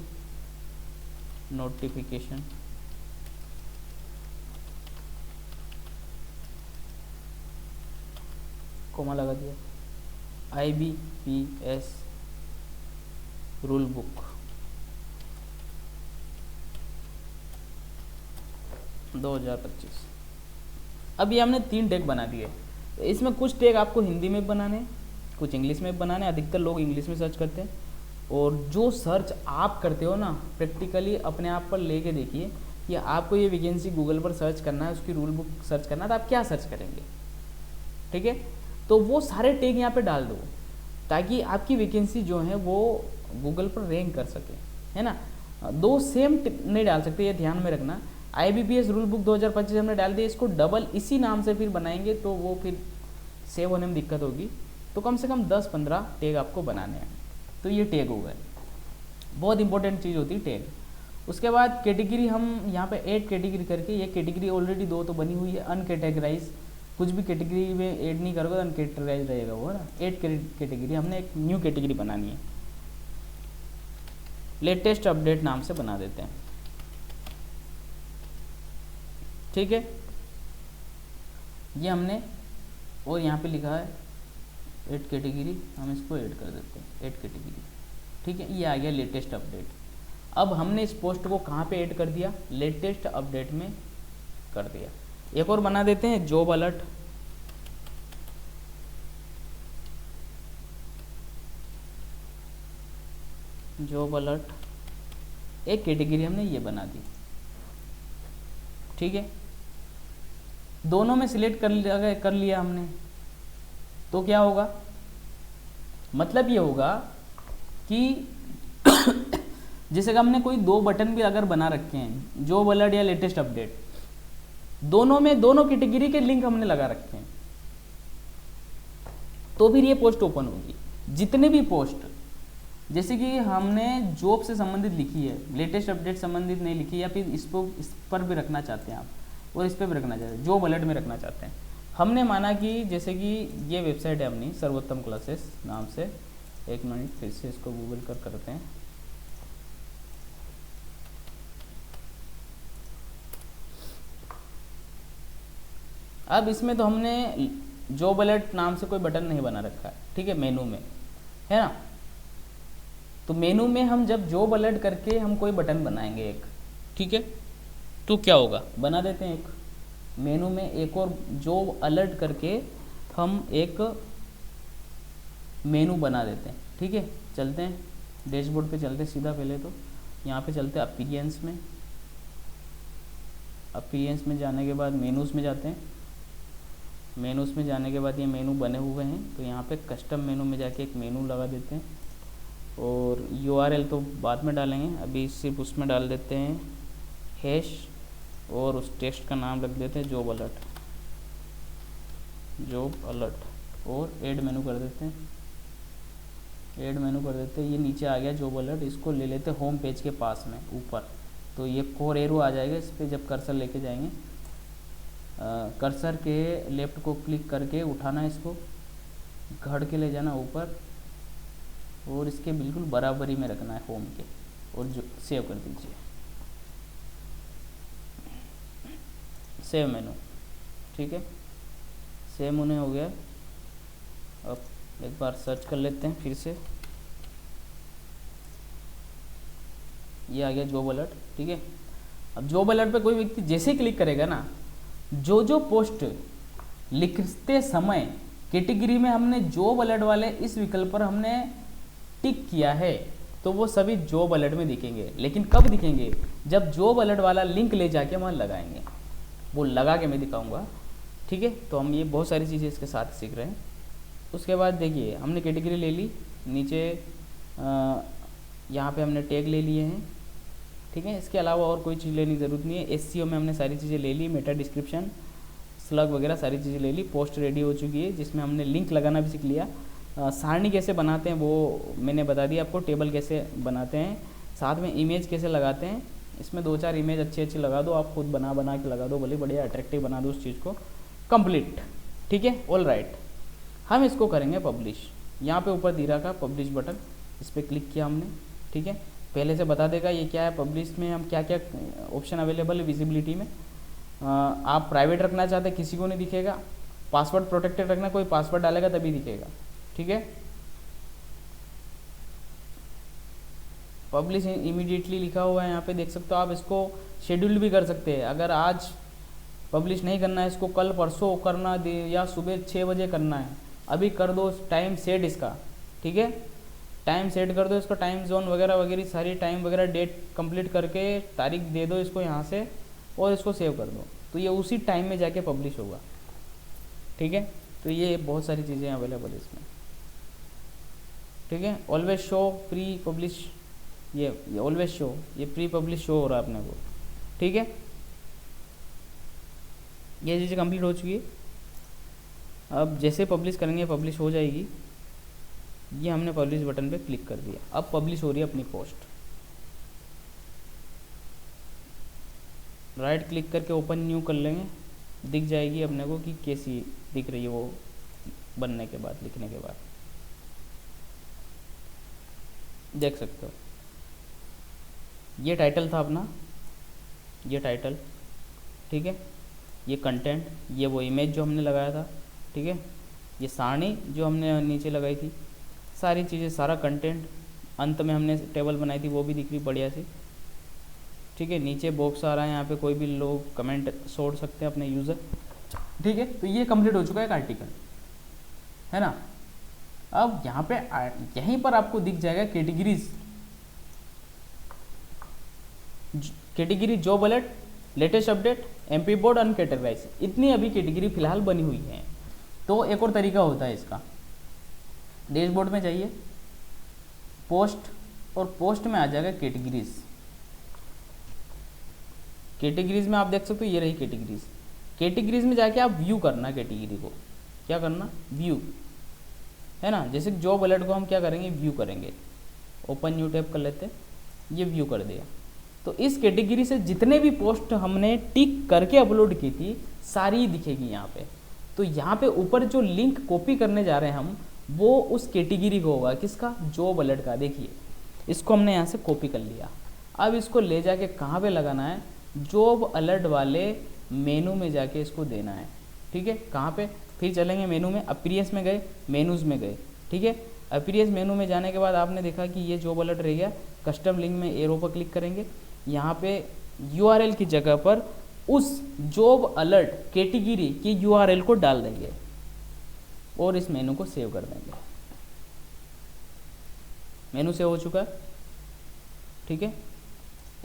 नोटिफिकेशन कोमा लगा दिया, IBPS रूल बुक 2025। अब ये हमने 3 टैग बना दिए। तो इसमें कुछ टैग आपको हिंदी में बनाने, कुछ इंग्लिश में बनाने। अधिकतर लोग इंग्लिश में सर्च करते हैं, और जो सर्च आप करते हो ना, प्रैक्टिकली अपने आप पर लेके देखिए कि आपको ये वैकेंसी गूगल पर सर्च करना है, उसकी रूल बुक सर्च करना है, तो आप क्या सर्च करेंगे। ठीक है, तो वो सारे टैग यहाँ पे डाल दो ताकि आपकी वैकेंसी जो है वो गूगल पर रैंक कर सके, है ना। 2 सेम नहीं डाल सकते, ये ध्यान में रखना। IBPS रूल बुक 2025 हमने डाल दिया, इसको डबल इसी नाम से फिर बनाएंगे तो वो फिर सेव होने में दिक्कत होगी। तो कम से कम 10-15 टैग आपको बनाने हैं। तो ये टैग हो गए, बहुत इंपॉर्टेंट चीज़ होती है टैग। उसके बाद कैटेगरी हम यहाँ पे ऐड कैटेगरी करके, ये कैटेगरी ऑलरेडी 2 तो बनी हुई है। अनकैटेगराइज, कुछ भी कैटेगरी में ऐड नहीं करोगे तो अनकैटेगराइज रहेगा वो, है ना। ऐड कैटेगरी, हमने एक न्यू कैटेगरी बनानी है, लेटेस्ट अपडेट नाम से बना देते हैं। ठीक है, ये हमने, और यहाँ पे लिखा है ऐड कैटेगरी, हम इसको ऐड कर देते हैं, ऐड कैटेगरी। ठीक है, ये आ गया लेटेस्ट अपडेट। अब हमने इस पोस्ट को कहाँ पे ऐड कर दिया, लेटेस्ट अपडेट में कर दिया। एक और बना देते हैं, जॉब अलर्ट। जॉब अलर्ट एक कैटेगरी हमने ये बना दी। ठीक है, दोनों में सिलेक्ट कर लिया हमने, तो क्या होगा, मतलब ये होगा कि जैसे कि हमने कोई 2 बटन भी अगर बना रखे हैं, जॉब अलर्ट या लेटेस्ट अपडेट, दोनों में दोनों कैटेगरी के लिंक हमने लगा रखे हैं, तो फिर ये पोस्ट ओपन होगी। जितने भी पोस्ट, जैसे कि हमने जॉब से संबंधित लिखी है, लेटेस्ट अपडेट संबंधित नहीं लिखी, या फिर इस पर भी रखना चाहते हैं आप, और इस पर भी रखना चाहते हैं, जॉब अलर्ट में रखना चाहते हैं। हमने माना कि जैसे कि ये वेबसाइट है अपनी सर्वोत्तम क्लासेस नाम से, एक मिनट फिर से इसको गूगल करते हैं। अब इसमें तो हमने जॉब अलर्ट नाम से कोई बटन नहीं बना रखा है, ठीक है, मेनू में, है ना। तो मेनू में हम जब जॉब अलर्ट करके हम कोई बटन बनाएंगे एक, ठीक है, तो क्या होगा, बना देते हैं एक मेनू में एक और जॉब अलर्ट करके हम एक मेनू बना देते हैं। ठीक है, चलते हैं डैशबोर्ड पे, चलते सीधा, पहले तो यहाँ पे चलते हैं अपीयरेंस में। अपीयरेंस में जाने के बाद मेनूज़ में जाते हैं। मेनूज़ में जाने के बाद ये मेनू बने हुए हैं, तो यहाँ पे कस्टम मेनू में जाके एक मेनू लगा देते हैं, और URL तो बाद में डालेंगे, अभी सिर्फ उसमें डाल देते हैं हैश, और उस टेक्स्ट का नाम रख देते हैं जॉब अलर्ट, जॉब अलर्ट, और ऐड मेनू कर देते हैं, ऐड मेनू कर देते हैं। ये नीचे आ गया जॉब अलर्ट, इसको ले लेते हैं होम पेज के पास में ऊपर, तो ये 4 एरो आ जाएगा। इस पर जब कर्सर लेके जाएंगे, कर्सर के लेफ़्ट को क्लिक करके उठाना है इसको, घड़ के ले जाना ऊपर और इसके बिल्कुल बराबरी में रखना है होम के, और जो सेव कर दीजिए, सेव मेनू। ठीक है, सेव मेनू हो गया। अब एक बार सर्च कर लेते हैं फिर से, ये आ गया जॉब अलर्ट। ठीक है, अब जॉब अलर्ट पे कोई व्यक्ति जैसे ही क्लिक करेगा ना, जो पोस्ट लिखते समय कैटेगरी में हमने जॉब अलर्ट वाले इस विकल्प पर हमने टिक किया है, तो वो सभी जॉब अलर्ट में दिखेंगे। लेकिन कब दिखेंगे? जब जॉब अलर्ट वाला लिंक ले जाके वहाँ लगाएंगे, वो लगा के मैं दिखाऊंगा। ठीक है, तो हम ये बहुत सारी चीज़ें इसके साथ सीख रहे हैं। उसके बाद देखिए, हमने कैटेगरी ले ली, नीचे यहाँ पे हमने टैग ले लिए हैं। ठीक है, इसके अलावा और कोई चीज़ लेने की ज़रूरत नहीं है। एसईओ में हमने सारी चीज़ें ले ली, मेटा डिस्क्रिप्शन, स्लग वगैरह सारी चीज़ें ले ली। पोस्ट रेडी हो चुकी है, जिसमें हमने लिंक लगाना भी सीख लिया। सारणी कैसे बनाते हैं वो मैंने बता दिया आपको, टेबल कैसे बनाते हैं, साथ में इमेज कैसे लगाते हैं। इसमें 2-4 इमेज अच्छी अच्छी लगा दो, आप खुद बना के लगा दो, भले बढ़िया अट्रैक्टिव बना दो उस चीज़ को। कंप्लीट। ठीक है, ऑल राइट। हम इसको करेंगे पब्लिश। यहाँ पे ऊपर दे रखा पब्लिश बटन, इस पर क्लिक किया हमने। ठीक है, पहले से बता देगा ये क्या है। पब्लिश में हम क्या क्या ऑप्शन अवेलेबल है विजिबिलिटी में। आप प्राइवेट रखना चाहते हैं, किसी को नहीं दिखेगा। पासवर्ड प्रोटेक्टेड रखना, कोई पासवर्ड डालेगा तभी दिखेगा। ठीक है, पब्लिश इमीडिएटली लिखा हुआ है यहाँ पे, देख सकते हो आप। इसको शेड्यूल भी कर सकते हैं, अगर आज पब्लिश नहीं करना है इसको, कल परसों करना दे, या सुबह 6 बजे करना है, अभी कर दो। टाइम सेट इसका, ठीक है, टाइम सेट कर दो इसका, टाइम जोन वगैरह वगैरह सारी टाइम वगैरह डेट कंप्लीट करके तारीख दे दो इसको यहाँ से, और इसको सेव कर दो, तो ये उसी टाइम में जाके पब्लिश होगा। ठीक है, तो ये बहुत सारी चीज़ें अवेलेबल है इसमें। ठीक है, ऑलवेज शो प्री पब्लिश, ये ऑलवेज शो, ये प्री पब्लिश शो हो रहा है अपने को। ठीक है, ये चीज़ें कंप्लीट हो चुकी है। अब जैसे पब्लिश करेंगे पब्लिश हो जाएगी। ये हमने पब्लिश बटन पे क्लिक कर दिया, अब पब्लिश हो रही है अपनी पोस्ट। राइट क्लिक करके ओपन न्यू कर लेंगे, दिख जाएगी अपने को कि कैसी दिख रही है वो बनने के बाद, लिखने के बाद देख सकते हो। ये टाइटल था अपना, ये टाइटल। ठीक है, ये कंटेंट, ये वो इमेज जो हमने लगाया था। ठीक है, ये सारणी जो हमने नीचे लगाई थी, सारी चीज़ें, सारा कंटेंट। अंत में हमने टेबल बनाई थी, वो भी दिख रही बढ़िया सी। ठीक है, नीचे बॉक्स आ रहा है, यहाँ पे कोई भी लोग कमेंट छोड़ सकते हैं अपने यूज़र। ठीक है, तो ये कंप्लीट हो चुका है एक आर्टिकल, है ना। अब यहाँ पे यहीं पर आपको दिख जाएगा categories, category job alert, latest update, MP board, uncategorised, इतनी अभी कैटेगरी फिलहाल बनी हुई है। तो एक और तरीका होता है इसका, डैशबोर्ड में जाइए, पोस्ट, और पोस्ट में आ जाएगा कैटेगरीज। कैटेगरीज में आप देख सकते हो, ये रही कैटेगरीज। कैटेगरीज में जाके आप व्यू करना कैटेगरी को, क्या करना, व्यू, है ना। जैसे जॉब अलर्ट को हम क्या करेंगे, व्यू करेंगे। ओपन न्यू टैब कर लेते हैं, ये व्यू कर दिया। तो इस कैटेगरी से जितने भी पोस्ट हमने टिक करके अपलोड की थी, सारी दिखेगी यहाँ पे। तो यहाँ पे ऊपर जो लिंक कॉपी करने जा रहे हैं हम, वो उस कैटेगरी को होगा, किसका, जॉब अलर्ट का। देखिए, इसको हमने यहाँ से कॉपी कर लिया। अब इसको ले जाके कहाँ पे लगाना है, जॉब अलर्ट वाले मेनू में जाके इसको देना है। ठीक है, कहाँ पे, फिर चलेंगे मेनू में, अपीयरेंस में गए, मेनूज में गए। ठीक है, अपीयरेंस मेनू में जाने के बाद आपने देखा कि ये जॉब अलर्ट रह गया। कस्टम लिंक में एरो पर क्लिक करेंगे, यहाँ पे URL की जगह पर उस जॉब अलर्ट कैटेगरी की URL को डाल देंगे और इस मेनू को सेव कर देंगे। मेनू सेव हो चुका है। ठीक है,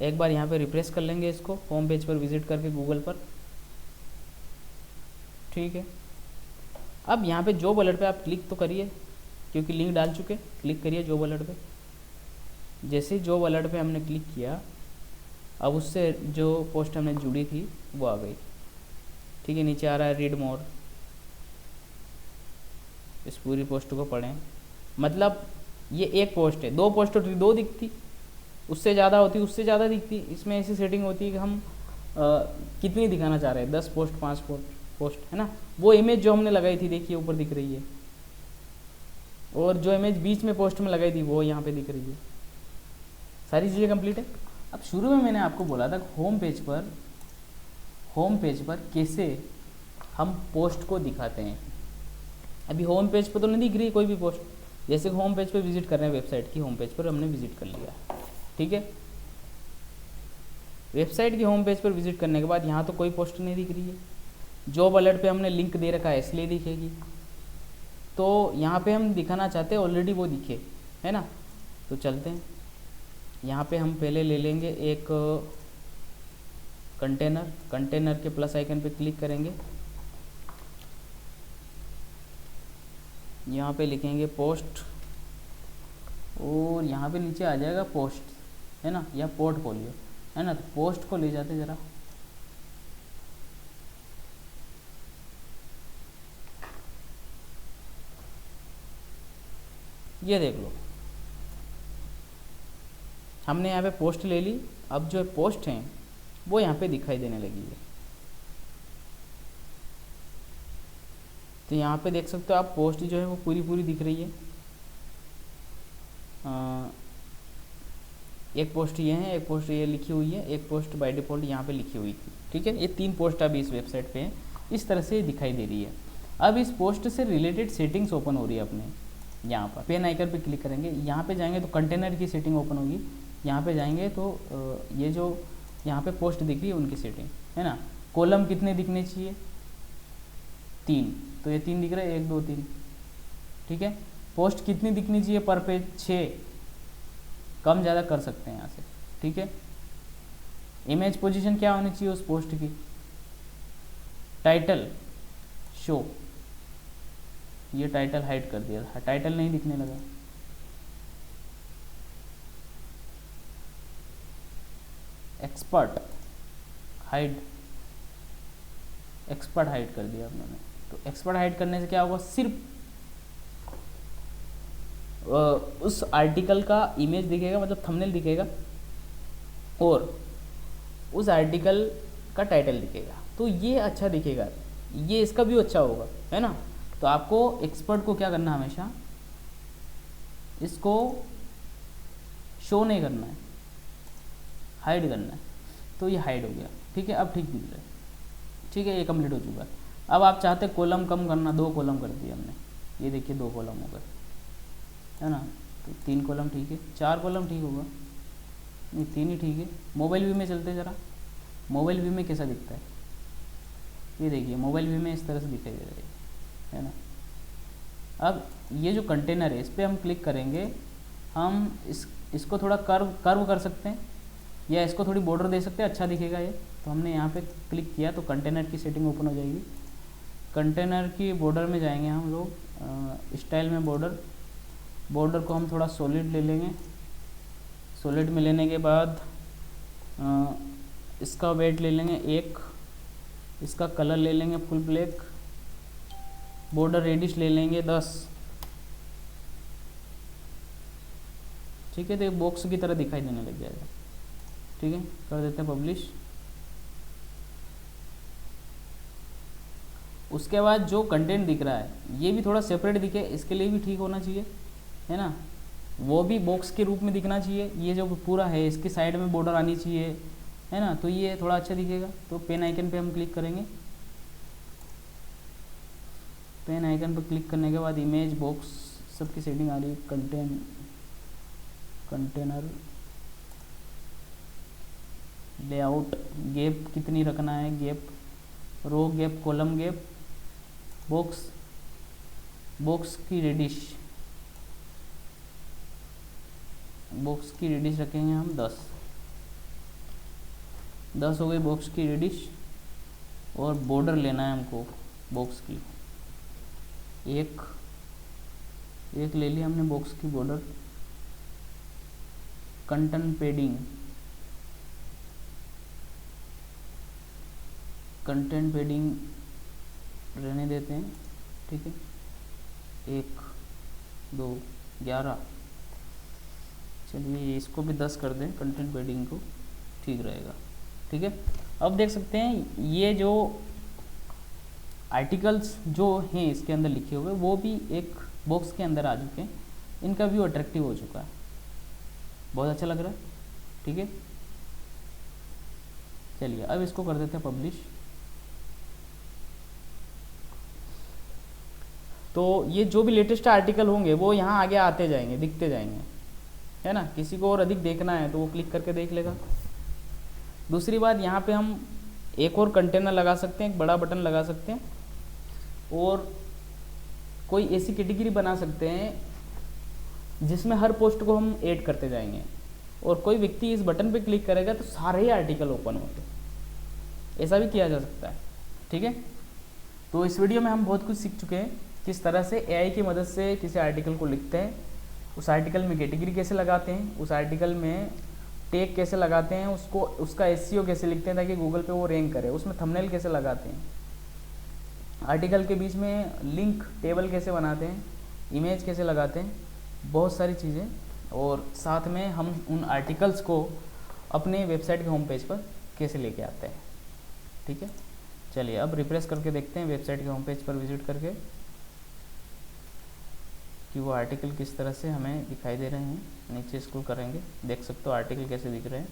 एक बार यहाँ पे रिफ्रेश कर लेंगे इसको, होम पेज पर विजिट करके गूगल पर। ठीक है, अब यहाँ पे जॉब अलर्ट पे आप क्लिक तो करिए, क्योंकि लिंक डाल चुके, क्लिक करिए जॉब अलर्ट पे। जैसे ही जॉब अलर्ट पे हमने क्लिक किया, अब उससे जो पोस्ट हमने जुड़ी थी वो आ गई। ठीक है, नीचे आ रहा है रीड मोर, इस पूरी पोस्ट को पढ़ें। मतलब ये एक पोस्ट है, 2 पोस्ट होती 2 दिखती, उससे ज़्यादा होती उससे ज़्यादा दिखती। इसमें ऐसी सेटिंग होती है कि हम कितनी दिखाना चाह रहे हैं, 10 पोस्ट, 5 पोस्ट, है ना। वो इमेज जो हमने लगाई थी, देखिए ऊपर दिख रही है, और जो इमेज बीच में पोस्ट में लगाई थी वो यहाँ पे दिख रही है। सारी चीज़ें कंप्लीट है। अब शुरू में मैंने आपको बोला था होम पेज पर कैसे हम पोस्ट को दिखाते हैं। अभी होम पेज पर तो नहीं दिख रही कोई भी पोस्ट, जैसे होम पेज पर विजिट कर रहे हैं, वेबसाइट की होम पेज पर हमने विजिट कर लिया, ठीक है। वेबसाइट की होम पेज पर विजिट करने के बाद यहाँ तो कोई पोस्ट नहीं दिख रही है। जॉब अलर्ट पे हमने लिंक दे रखा है इसलिए दिखेगी। तो यहाँ पे हम दिखाना चाहते हैं ऑलरेडी वो दिखे, है ना। तो चलते हैं, यहाँ पे हम पहले ले लेंगे एक कंटेनर के प्लस आइकन पे क्लिक करेंगे, यहाँ पे लिखेंगे पोस्ट और यहाँ पे नीचे आ जाएगा पोस्ट, है ना, या पोर्टफोलियो, है ना। तो पोस्ट को ले जाते ज़रा, ये देख लो हमने यहाँ पे पोस्ट ले ली। अब जो पोस्ट हैं वो यहाँ पे दिखाई देने लगी है। तो यहाँ पे देख सकते हो आप पोस्ट जो है वो पूरी दिख रही है। एक पोस्ट ये है, एक पोस्ट ये लिखी हुई है, एक पोस्ट बाय डिफ़ॉल्ट यहाँ पे लिखी हुई थी, ठीक है। ये 3 पोस्ट अभी इस वेबसाइट पे है, इस तरह से दिखाई दे रही है। अब इस पोस्ट से रिलेटेड सेटिंग्स ओपन हो रही है अपने यहाँ पर। पेन आइकन पे क्लिक करेंगे, यहाँ पे जाएंगे तो कंटेनर की सेटिंग ओपन होगी। यहाँ पे जाएंगे तो ये जो यहाँ पे पोस्ट दिख रही है उनकी सेटिंग, है ना। कॉलम कितने दिखने चाहिए, 3, तो ये 3 दिख रहा है, 1 2 3, ठीक है। पोस्ट कितनी दिखनी चाहिए पर पेज, 6, कम ज़्यादा कर सकते हैं यहाँ से, ठीक है। इमेज पोजीशन क्या होनी चाहिए उस पोस्ट की, टाइटल शो, ये टाइटल हाइड कर दिया, टाइटल नहीं दिखने लगा। एक्सपर्ट हाइड कर दिया आपने। तो एक्सपर्ट हाइड करने से क्या होगा, सिर्फ उस आर्टिकल का इमेज दिखेगा, मतलब थंबनेल दिखेगा, और उस आर्टिकल का टाइटल दिखेगा। तो ये अच्छा दिखेगा, ये इसका व्यू अच्छा होगा, है ना। तो आपको एक्सपर्ट को क्या करना है, हमेशा इसको शो नहीं करना है, हाइड करना है। तो ये हाइड हो गया, ठीक है। अब ठीक दिख रहा है, ठीक है, ये कंप्लीट हो चुका है। अब आप चाहते कॉलम कम करना, 2 कॉलम कर दिए हमने, ये देखिए 2 कॉलम हो गए, है ना। तो 3 कॉलम ठीक है, 4 कॉलम ठीक होगा, नहीं 3 ही ठीक है। मोबाइल व्यू में चलते ज़रा, मोबाइल व्यू में कैसा दिखता है, ये देखिए मोबाइल व्यू में इस तरह से दिखाई दे रहा है ना। अब ये जो कंटेनर है इस पर हम क्लिक करेंगे, हम इसको थोड़ा कर्व कर सकते हैं, या इसको थोड़ी बॉर्डर दे सकते हैं, अच्छा दिखेगा ये। तो हमने यहाँ पे क्लिक किया तो कंटेनर की सेटिंग ओपन हो जाएगी। कंटेनर की बॉर्डर में जाएंगे हम लोग, स्टाइल में बॉर्डर को हम थोड़ा सॉलिड ले लेंगे। सॉलिड में लेने के बाद इसका वेट ले लेंगे 1, इसका कलर ले लेंगे फुल ब्लैक, बॉर्डर रेडिश ले लेंगे 10, ठीक है। तो एक बॉक्स की तरह दिखाई देने लग जाएगा, ठीक है। कर देते हैं पब्लिश। उसके बाद जो कंटेंट दिख रहा है ये भी थोड़ा सेपरेट दिखे, इसके लिए भी ठीक होना चाहिए, है ना। वो भी बॉक्स के रूप में दिखना चाहिए। ये जो पूरा है इसके साइड में बॉर्डर आनी चाहिए, है ना। तो ये थोड़ा अच्छा दिखेगा। तो पेन आइकन पे हम क्लिक करेंगे, पेन आइकन पर क्लिक करने के बाद इमेज बॉक्स सबकी सेटिंग आ रही है। कंटेनर लेआउट, गैप कितनी रखना है, गैप, रो गैप, कॉलम गैप, बॉक्स की रेडिश रखेंगे हम 10 हो गई बॉक्स की रेडिश। और बॉर्डर लेना है हमको बॉक्स की, एक ले ली हमने बॉक्स की बॉर्डर। कंटेंट पेडिंग रहने देते हैं, ठीक है। 1 2 11, चलिए इसको भी 10 कर दें, कंटेंट पेडिंग को, ठीक रहेगा, ठीक है। अब देख सकते हैं ये जो आर्टिकल्स जो हैं इसके अंदर लिखे हुए वो भी एक बॉक्स के अंदर आ चुके हैं, इनका व्यू अट्रैक्टिव हो चुका है, बहुत अच्छा लग रहा है। ठीक है, चलिए अब इसको कर देते हैं पब्लिश। तो ये जो भी लेटेस्ट आर्टिकल होंगे वो यहाँ आगे आते जाएंगे, दिखते जाएंगे, है ना। किसी को और अधिक देखना है तो वो क्लिक करके देख लेगा। दूसरी बात, यहाँ पे हम एक और कंटेनर लगा सकते हैं, एक बड़ा बटन लगा सकते हैं, और कोई ऐसी कैटेगरी बना सकते हैं जिसमें हर पोस्ट को हम ऐड करते जाएंगे, और कोई व्यक्ति इस बटन पे क्लिक करेगा तो सारे ही आर्टिकल ओपन होंगे। ऐसा भी किया जा सकता है। ठीक है, तो इस वीडियो में हम बहुत कुछ सीख चुके हैं, किस तरह से एआई की मदद से किसी आर्टिकल को लिखते हैं, उस आर्टिकल में कैटेगरी कैसे लगाते हैं, उस आर्टिकल में टैग कैसे लगाते हैं, उसको उसका एसईओ कैसे लिखते हैं ताकि गूगल पे वो रैंक करे, उसमें थंबनेल कैसे लगाते हैं, आर्टिकल के बीच में लिंक टेबल कैसे बनाते हैं, इमेज कैसे लगाते हैं, बहुत सारी चीज़ें, और साथ में हम उन आर्टिकल्स को अपने वेबसाइट के होम पेज पर कैसे लेके आते हैं। ठीक है, चलिए अब रिफ्रेश करके देखते हैं वेबसाइट के होम पेज पर विजिट करके कि वो आर्टिकल किस तरह से हमें दिखाई दे रहे हैं। नीचे स्क्रॉल करेंगे, देख सकते हो आर्टिकल कैसे दिख रहे हैं,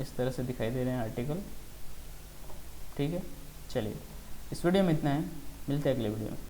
इस तरह से दिखाई दे रहे हैं आर्टिकल। ठीक है, चलिए इस वीडियो में इतना है, मिलते हैं अगले वीडियो में।